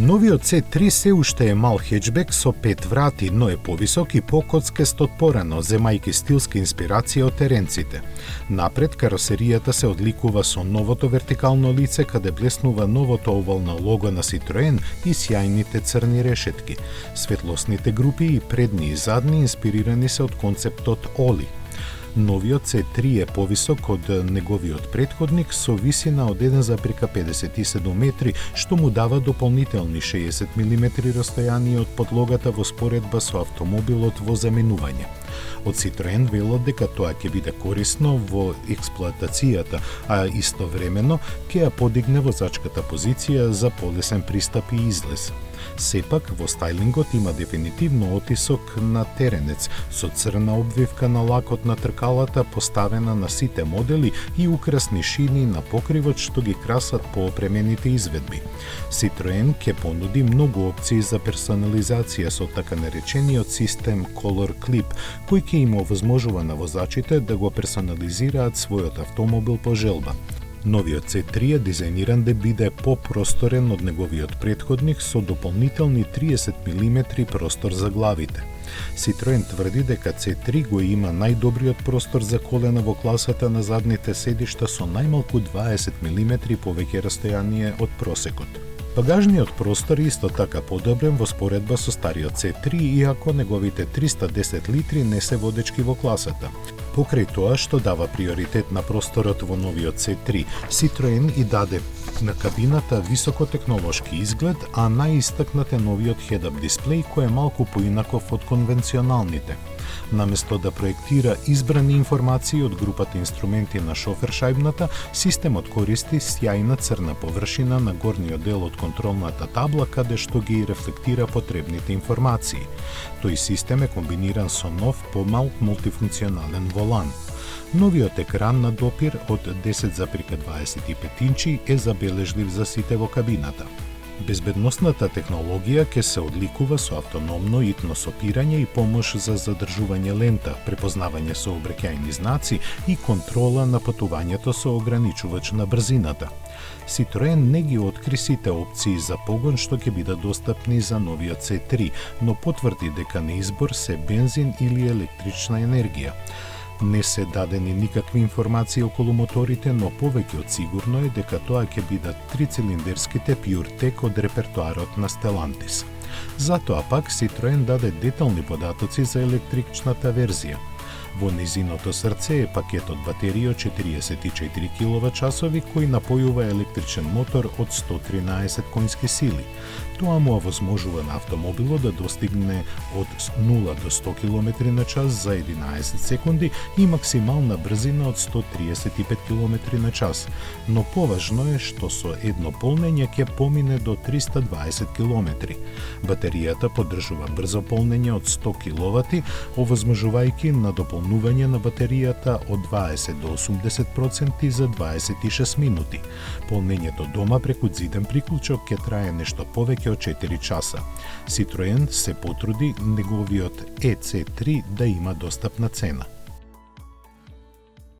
Новиот C3 се уште е мал хеджбек со 5 врати, но е повисок и покоцкест од порано, земајќи стилска инспирација од теренците. Напред, каросеријата се одликува со новото вертикално лице, каде блеснува новото овално лого на Citroen и сјајните црни решетки. Светлосните групи и предни и задни инспирирани се од концептот Оли. Новиот C3 е повисок од неговиот претходник со висина од 1,57 метри, што му дава дополнителни 60 мм растојание од подлогата во споредба со автомобилот во заменување. Од Citroen велат дека тоа ќе биде корисно во експлоатацијата, а истовремено ќе ја подигне возачката позиција за полесен пристап и излез. Сепак, во стајлингот има дефинитивно отисок на теренец, со црна обвивка на лакот на тркалата поставена на сите модели и украсни шини на покривот што ги красат поопремените изведби. Citroen ќе понуди многу опции за персонализација со така наречениот систем Color Clip, кој ќе им овозможува на возачите да го персонализираат својот автомобил по желба. Новиот C3 е дизајниран да биде попросторен од неговиот претходник со дополнителни 30 мм простор за главите. Citroen тврди дека C3 го има најдобриот простор за колена во класата на задните седишта со најмалку 20 мм повеќе растојание од просекот. Багажниот простор е исто така подобрен во споредба со стариот C3, иако неговите 310 литри не се водечки во класата. Покрај тоа што дава приоритет на просторот во новиот C3, Citroen и даде на кабината високотехнолошки изглед, а најистакнат е новиот head-up дисплеј кој е малку поинаков од конвенционалните. Наместо да проектира избрани информации од групата инструменти на шофершајбната, системот користи сјајна црна површина на горниот дел од контролната табла, каде што ги рефлектира потребните информации. Тој систем е комбиниран со нов, помал мултифункционален волан. Новиот екран на допир од 10,25 инчи е забележлив за сите во кабината. Безбедносната технологија ќе се одликува со автономно итно сопирање и помош за задржување лента, препознавање сообраќајни знаци и контрола на патувањето со ограничувач на брзината. Citroen не ги откри сите опции за погон што ќе бидат достапни за новиот C3, но потврди дека на избор се бензин или електрична енергија. Не се дадени никакви информации околу моторите, но повеќе од сигурно е дека тоа ќе бидат трицилиндерските PureTech од репертоарот на Stellantis. Затоа пак Citroen даде детални податоци за електричната верзија. Во низиното срце е пакетот батерија од 44 киловат-часови кој напојува електричен мотор од 113 конски сили. Тоа му овозможува на автомобилот да достигне од 0 до 100 км на час за 11 секунди и максимална брзина од 135 км на час. Но поважно е што со едно полнење ќе помине до 320 км. Батеријата поддржува брзо полнење од 100 кW, овозможувајќи на дополнување на батеријата од 20 до 80% за 26 минути. Полнењето дома преку зиден приклучок ќе трае нешто повеќе од 4 часа. Citroen се потруди неговиот EC3 да има достапна цена.